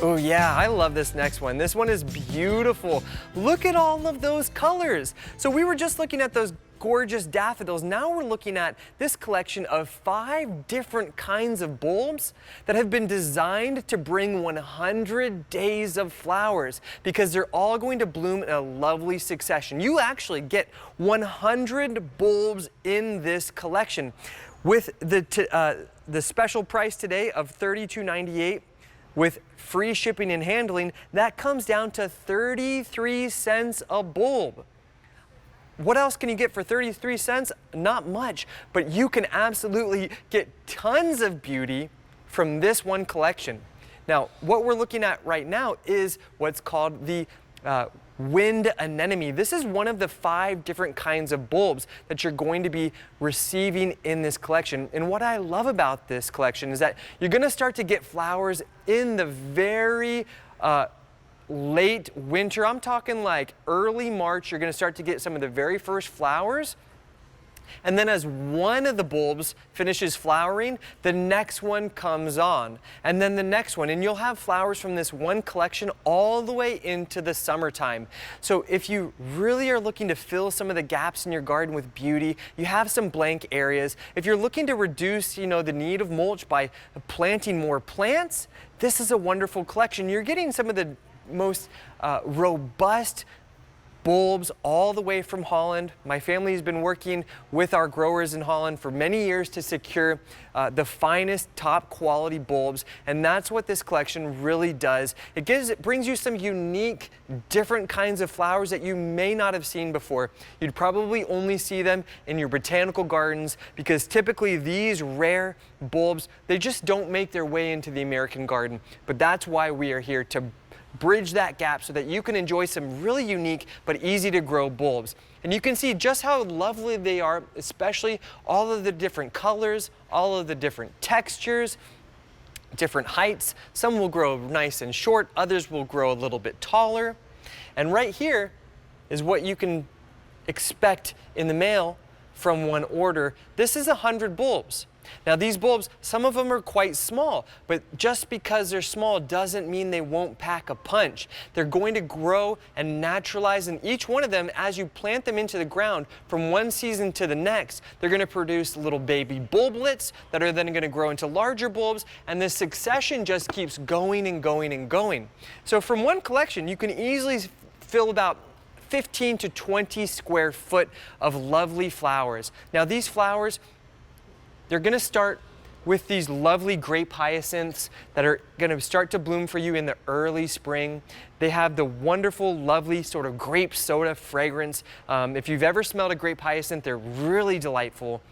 Oh yeah, I love this next one. This one is beautiful. Look at all of those colors. So we were just looking at those gorgeous daffodils. Now we're looking at this collection of 5 different kinds of bulbs that have been designed to bring 100 days of flowers because they're all going to bloom in a lovely succession. You actually get 100 bulbs in this collection with the special price today of $32.98. With free shipping and handling, that comes down to 33 cents a bulb. What else can you get for 33 cents? Not much, but you can absolutely get tons of beauty from this one collection. Now, what we're looking at right now is what's called the wind anemone. This is one of the 5 different kinds of bulbs that you're going to be receiving in this collection. And what I love about this collection is that you're going to start to get flowers in the very late winter. I'm talking like early March. You're going to start to get some of the very first flowers. And then as one of the bulbs finishes flowering, the next one comes on, and then the next one, and you'll have flowers from this one collection all the way into the summertime. So if you really are looking to fill some of the gaps in your garden with beauty, you have some blank areas. If you're looking to reduce, the need of mulch by planting more plants, this is a wonderful collection. You're getting some of the most robust bulbs all the way from Holland. My family has been working with our growers in Holland for many years to secure the finest top quality bulbs, and that's what this collection really does. It brings you some unique, different kinds of flowers that you may not have seen before. You'd probably only see them in your botanical gardens because typically these rare bulbs, they just don't make their way into the American garden. But that's why we are here to bridge that gap so that you can enjoy some really unique but easy to grow bulbs. And you can see just how lovely they are, especially all of the different colors, all of the different textures, different heights. Some will grow nice and short, others will grow a little bit taller. And right here is what you can expect in the mail from one order. This is 100 bulbs. Now these bulbs, some of them are quite small, but just because they're small doesn't mean they won't pack a punch. They're going to grow and naturalize, and each one of them, as you plant them into the ground from one season to the next, they're going to produce little baby bulblets that are then going to grow into larger bulbs, and this succession just keeps going and going and going. So from one collection, you can easily fill about 15 to 20 square foot of lovely flowers. Now these flowers, they're going to start with these lovely grape hyacinths that are going to start to bloom for you in the early spring. They have the wonderful, lovely sort of grape soda fragrance. If you've ever smelled a grape hyacinth, they're really delightful.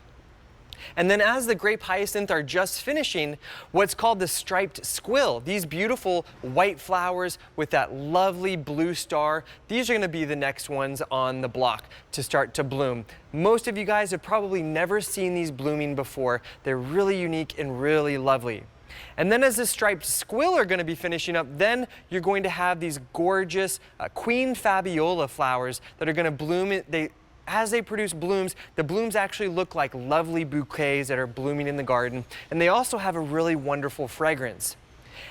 And then as the grape hyacinth are just finishing, what's called the striped squill, these beautiful white flowers with that lovely blue star, these are going to be the next ones on the block to start to bloom. Most of you guys have probably never seen these blooming before. They're really unique and really lovely. And then as the striped squill are going to be finishing up, then you're going to have these gorgeous Queen Fabiola flowers that are going to bloom. As they produce blooms, the blooms actually look like lovely bouquets that are blooming in the garden, and they also have a really wonderful fragrance.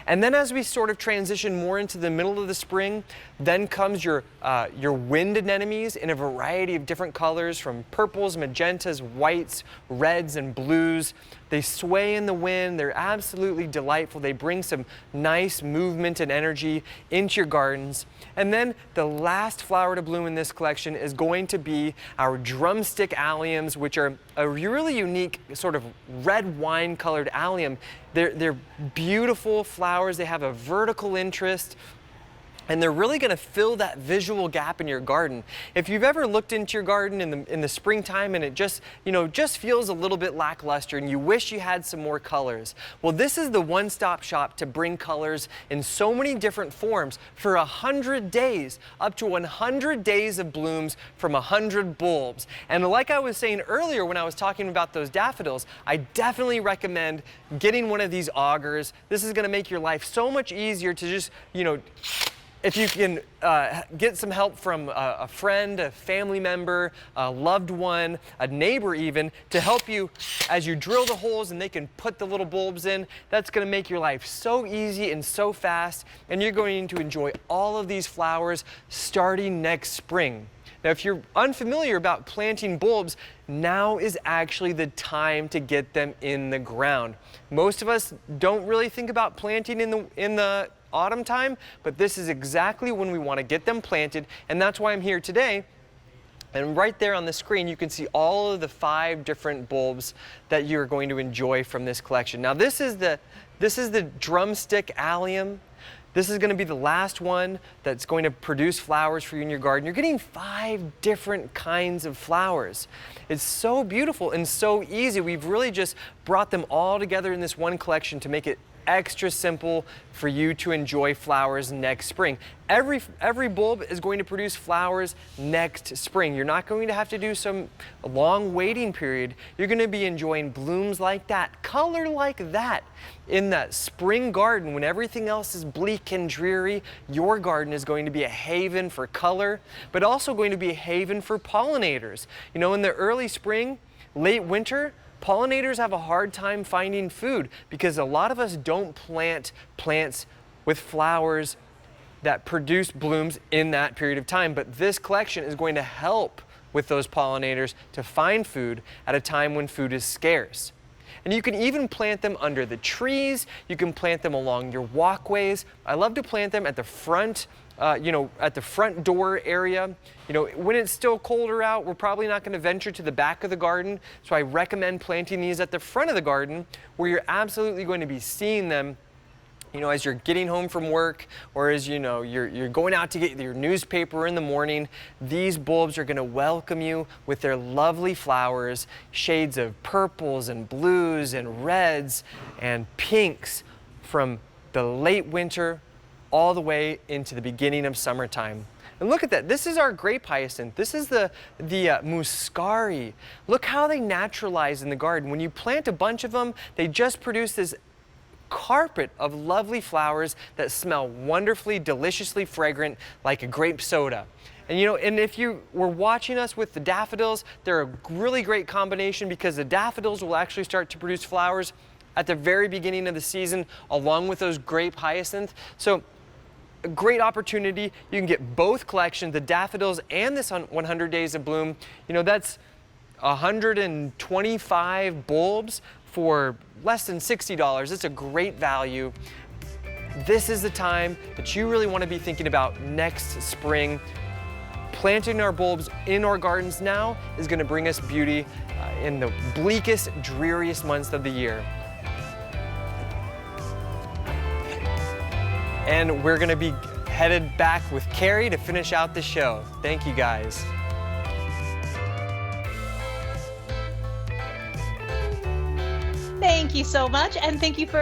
And then as we sort of transition more into the middle of the spring, then comes your wind anemones in a variety of different colors, from purples, magentas, whites, reds, and blues. They sway in the wind. They're absolutely delightful. They bring some nice movement and energy into your gardens. And then the last flower to bloom in this collection is going to be our drumstick alliums, which are a really unique sort of red wine colored allium. They're beautiful flowers. They have a vertical interest, and they're really going to fill that visual gap in your garden. If you've ever looked into your garden in the springtime and it just feels a little bit lackluster and you wish you had some more colors, well, this is the one-stop shop to bring colors in so many different forms for 100 days, up to 100 days of blooms from 100 bulbs. And like I was saying earlier when I was talking about those daffodils, I definitely recommend getting one of these augers. This is going to make your life so much easier to just, if you can get some help from a friend, a family member, a loved one, a neighbor even, to help you as you drill the holes and they can put the little bulbs in, that's going to make your life so easy and so fast, and you're going to enjoy all of these flowers starting next spring. Now, if you're unfamiliar about planting bulbs, now is actually the time to get them in the ground. Most of us don't really think about planting in the autumn time, but this is exactly when we want to get them planted, and that's why I'm here today. And right there on the screen, you can see all of the 5 different bulbs that you're going to enjoy from this collection. Now, this is the drumstick allium. This is going to be the last one that's going to produce flowers for you in your garden. You're getting 5 different kinds of flowers. It's so beautiful and so easy. We've really just brought them all together in this one collection to make it extra simple for you to enjoy flowers next spring. Every bulb is going to produce flowers next spring. You're not going to have to do some long waiting period. You're going to be enjoying blooms like that, color like that. In that spring garden, when everything else is bleak and dreary, your garden is going to be a haven for color, but also going to be a haven for pollinators. You know, in the early spring, late winter, pollinators have a hard time finding food because a lot of us don't plant plants with flowers that produce blooms in that period of time. But this collection is going to help with those pollinators to find food at a time when food is scarce. And you can even plant them under the trees. You can plant them along your walkways. I love to plant them at the front, at the front door area. You know, when it's still colder out, we're probably not going to venture to the back of the garden. So I recommend planting these at the front of the garden where you're absolutely going to be seeing them, you know, as you're getting home from work, or as you know, you're going out to get your newspaper in the morning. These bulbs are going to welcome you with their lovely flowers, shades of purples and blues and reds and pinks from the late winter all the way into the beginning of summertime. And look at that. This is our grape hyacinth. This is the muscari. Look how they naturalize in the garden. When you plant a bunch of them, they just produce this carpet of lovely flowers that smell wonderfully, deliciously fragrant like a grape soda. And you know, and if you were watching us with the daffodils, they're a really great combination because the daffodils will actually start to produce flowers at the very beginning of the season along with those grape hyacinth. So a great opportunity. You can get both collections, the daffodils and this 100 Days of Bloom. You know, that's 125 bulbs for less than $60. It's a great value. This is the time that you really want to be thinking about next spring. Planting our bulbs in our gardens now is going to bring us beauty in the bleakest, dreariest months of the year. And we're going to be headed back with Carrie to finish out the show. Thank you, guys. Thank you so much, and thank you for